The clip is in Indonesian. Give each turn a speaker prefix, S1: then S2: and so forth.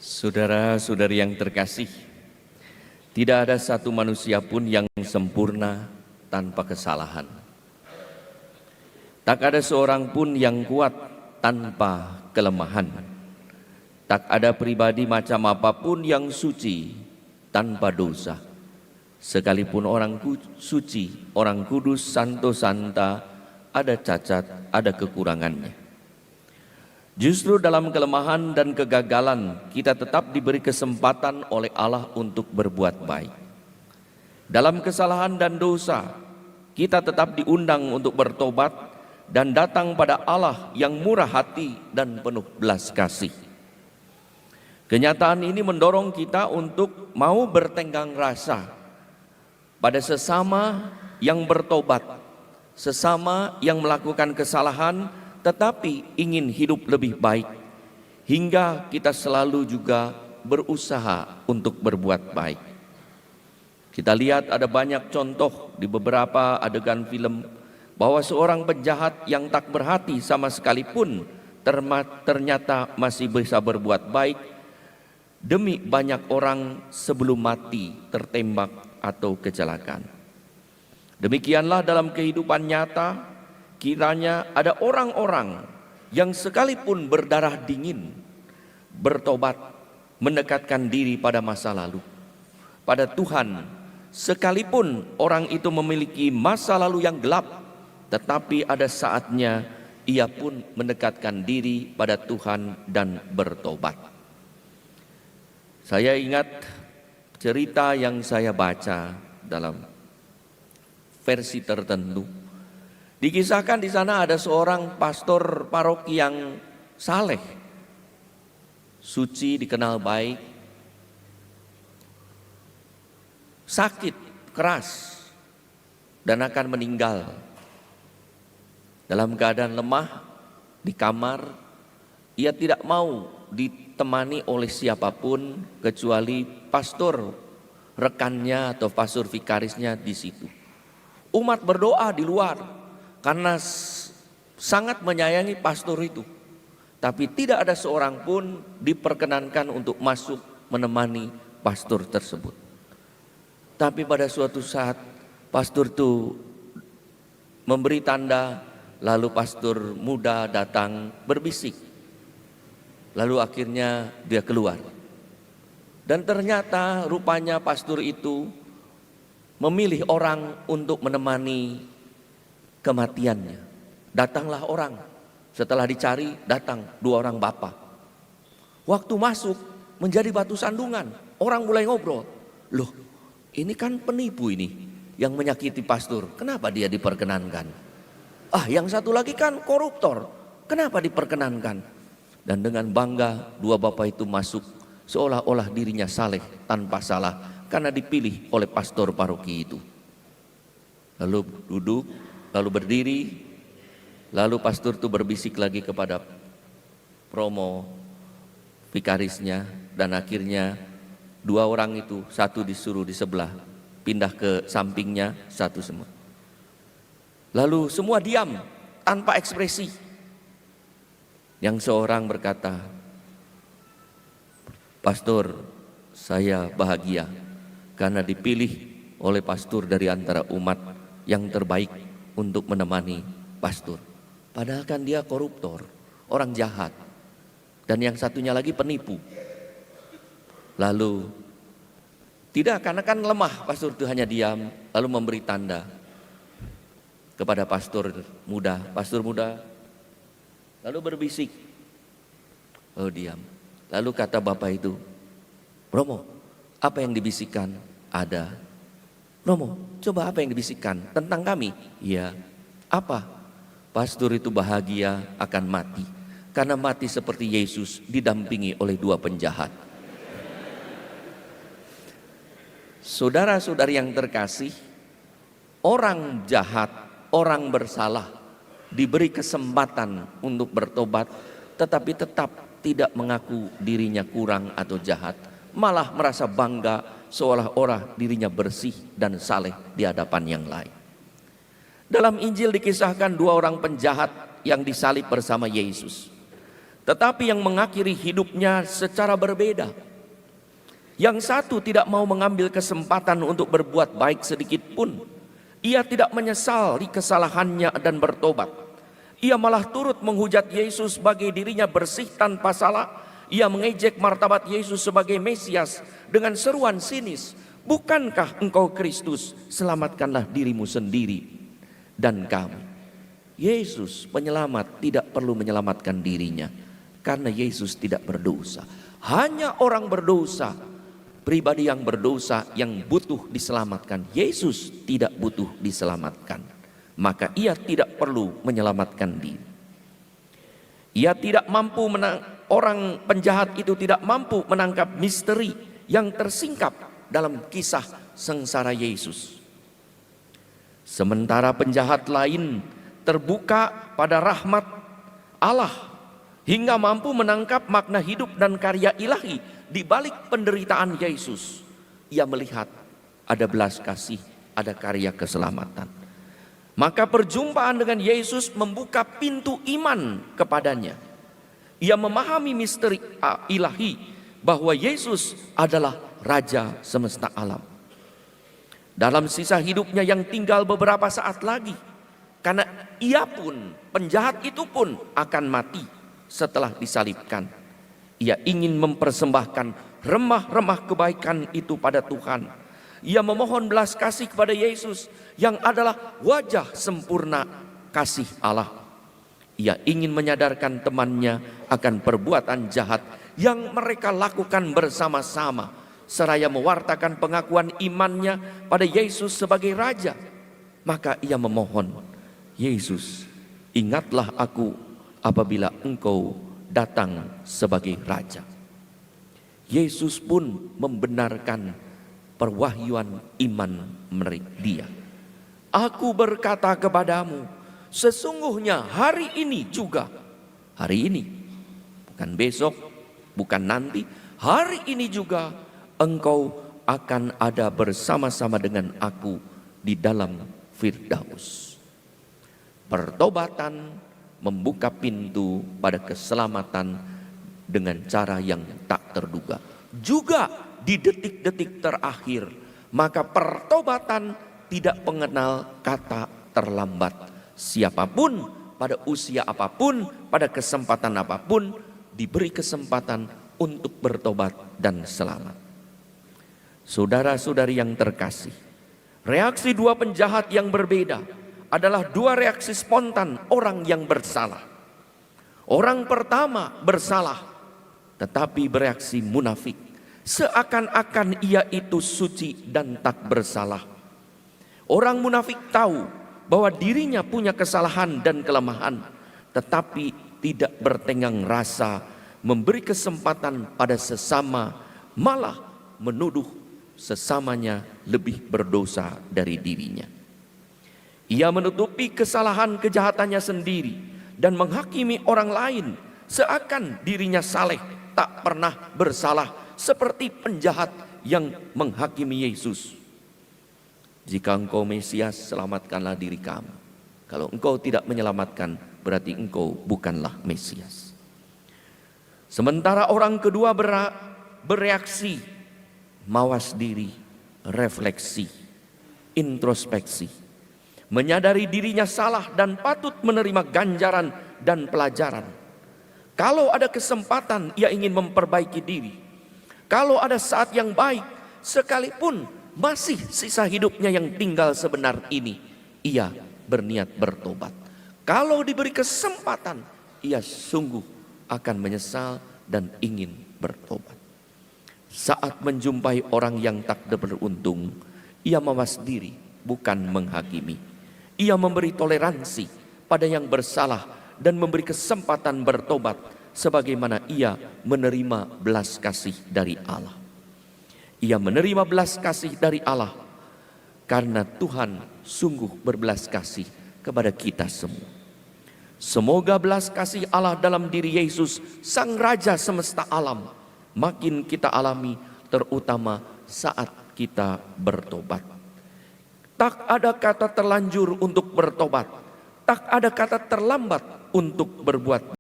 S1: Saudara-saudari yang terkasih, tidak ada satu manusia pun yang sempurna tanpa kesalahan. Tak ada seorang pun yang kuat tanpa kelemahan. Tak ada pribadi macam apapun yang suci tanpa dosa. Sekalipun orang suci, orang kudus, santo santa, ada cacat, ada kekurangannya. Justru dalam kelemahan dan kegagalan kita tetap diberi kesempatan oleh Allah untuk berbuat baik. Dalam kesalahan dan dosa kita tetap diundang untuk bertobat dan datang pada Allah yang murah hati dan penuh belas kasih. Kenyataan ini mendorong kita untuk mau bertenggang rasa pada sesama yang bertobat, sesama yang melakukan kesalahan tetapi ingin hidup lebih baik, hingga kita selalu juga berusaha untuk berbuat baik. Kita lihat ada banyak contoh di beberapa adegan film bahwa seorang penjahat yang tak berhati sama sekalipun ternyata masih bisa berbuat baik demi banyak orang sebelum mati tertembak atau kecelakaan. Demikianlah dalam kehidupan nyata, kiranya ada orang-orang yang sekalipun berdarah dingin bertobat, mendekatkan diri pada masa lalu, pada Tuhan, sekalipun orang itu memiliki masa lalu yang gelap, tetapi ada saatnya ia pun mendekatkan diri pada Tuhan dan bertobat. Saya ingat cerita yang saya baca dalam versi tertentu. Dikisahkan di sana ada seorang pastor paroki yang saleh, suci, dikenal baik, sakit keras dan akan meninggal. Dalam keadaan lemah di kamar, ia tidak mau ditemani oleh siapapun kecuali pastor rekannya atau pastor vikarisnya di situ. Umat berdoa di luar karena sangat menyayangi pastor itu, tapi tidak ada seorang pun diperkenankan untuk masuk menemani pastor tersebut. Tapi pada suatu saat pastor itu memberi tanda, lalu pastor muda datang berbisik, lalu akhirnya dia keluar. Dan ternyata rupanya pastor itu memilih orang untuk menemani kematiannya. Datanglah orang, setelah dicari datang 2 orang bapak. Waktu masuk menjadi batu sandungan, orang mulai ngobrol, loh ini kan penipu ini yang menyakiti pastor, kenapa dia diperkenankan? Yang satu lagi kan koruptor, kenapa diperkenankan? Dan dengan bangga 2 bapak itu masuk seolah-olah dirinya saleh tanpa salah karena dipilih oleh pastor paroki itu. Lalu duduk, lalu berdiri, lalu pastor itu berbisik lagi kepada promo vikarisnya, dan akhirnya 2 orang itu, satu disuruh di sebelah, pindah ke sampingnya, satu semua. Lalu semua diam tanpa ekspresi. Yang seorang berkata, pastor, saya bahagia karena dipilih oleh pastor dari antara umat yang terbaik untuk menemani pastor. Padahal kan dia koruptor, orang jahat, dan yang satunya lagi penipu. Lalu tidak, karena kan lemah, pastor itu hanya diam, lalu memberi tanda kepada pastor muda. Pastor muda lalu berbisik, oh diam. Lalu kata bapak itu, Romo, apa yang dibisikkan? Ada. Romo, coba apa yang dibisikkan tentang kami? Iya. Apa? Pastor itu bahagia akan mati, karena mati seperti Yesus didampingi oleh 2 penjahat. Saudara-saudari yang terkasih, orang jahat, orang bersalah diberi kesempatan untuk bertobat, tetapi tetap tidak mengaku dirinya kurang atau jahat, malah merasa bangga seolah-olah dirinya bersih dan saleh di hadapan yang lain. Dalam Injil dikisahkan 2 orang penjahat yang disalib bersama Yesus. tetapi yang mengakhiri hidupnya secara berbeda. Yang satu tidak mau mengambil kesempatan untuk berbuat baik sedikit pun. Ia tidak menyesali kesalahannya dan bertobat. Ia malah turut menghujat Yesus sebagai dirinya bersih tanpa salah. Ia mengejek martabat Yesus sebagai Mesias dengan seruan sinis, "Bukankah engkau Kristus? Selamatkanlah dirimu sendiri dan kami." Yesus penyelamat tidak perlu menyelamatkan dirinya, karena Yesus tidak berdosa. Hanya orang berdosa, pribadi yang berdosa yang butuh diselamatkan. Yesus tidak butuh diselamatkan, maka ia tidak perlu menyelamatkan diri. Ia tidak mampu orang penjahat itu tidak mampu menangkap misteri yang tersingkap dalam kisah sengsara Yesus. Sementara penjahat lain terbuka pada rahmat Allah hingga mampu menangkap makna hidup dan karya ilahi di balik penderitaan Yesus. Ia melihat ada belas kasih, ada karya keselamatan. Maka perjumpaan dengan Yesus membuka pintu iman kepadanya. Ia memahami misteri ilahi bahwa Yesus adalah Raja semesta alam. Dalam sisa hidupnya yang tinggal beberapa saat lagi, karena ia pun, penjahat itu pun akan mati setelah disalibkan. Ia ingin mempersembahkan remah-remah kebaikan itu pada Tuhan. Ia memohon belas kasih kepada Yesus yang adalah wajah sempurna kasih Allah. Ia ingin menyadarkan temannya akan perbuatan jahat yang mereka lakukan bersama-sama, seraya mewartakan pengakuan imannya pada Yesus sebagai Raja. Maka ia memohon, "Yesus, ingatlah aku apabila engkau datang sebagai Raja." Yesus pun membenarkan perwahyuan iman dia. "Aku berkata kepadamu, sesungguhnya hari ini juga," hari ini, bukan besok, bukan nanti, hari ini juga engkau akan ada bersama-sama dengan aku di dalam Firdaus. Pertobatan membuka pintu pada keselamatan dengan cara yang tak terduga. Juga di detik-detik terakhir, maka pertobatan tidak mengenal kata terlambat. Siapapun, pada usia apapun, pada kesempatan apapun, diberi kesempatan untuk bertobat dan selamat. Saudara-saudari yang terkasih, reaksi dua penjahat yang berbeda adalah dua reaksi spontan orang yang bersalah. Orang pertama bersalah, tetapi bereaksi munafik, seakan-akan ia itu suci dan tak bersalah. Orang munafik tahu bahwa dirinya punya kesalahan dan kelemahan, tetapi tidak bertenggang rasa memberi kesempatan pada sesama, malah menuduh sesamanya lebih berdosa dari dirinya. Ia menutupi kesalahan kejahatannya sendiri dan menghakimi orang lain seakan dirinya saleh, tak pernah bersalah, seperti penjahat yang menghakimi Yesus. "Jika engkau Mesias, selamatkanlah diri kamu. Kalau engkau tidak menyelamatkan, berarti engkau bukanlah Mesias." Sementara orang kedua bereaksi, mawas diri, refleksi, introspeksi, menyadari dirinya salah dan patut menerima ganjaran dan pelajaran. Kalau ada kesempatan, ia ingin memperbaiki diri. Kalau ada saat yang baik, sekalipun masih sisa hidupnya yang tinggal sebenar ini, ia berniat bertobat. Kalau diberi kesempatan, ia sungguh akan menyesal dan ingin bertobat. Saat menjumpai orang yang tak beruntung, ia mawas diri, bukan menghakimi. Ia memberi toleransi pada yang bersalah dan memberi kesempatan bertobat, sebagaimana ia menerima belas kasih dari Allah. Ia menerima belas kasih dari Allah karena Tuhan sungguh berbelas kasih kepada kita semua. Semoga belas kasih Allah dalam diri Yesus, Sang Raja semesta alam, makin kita alami, terutama saat kita bertobat. Tak ada kata terlanjur untuk bertobat, tak ada kata terlambat untuk berbuat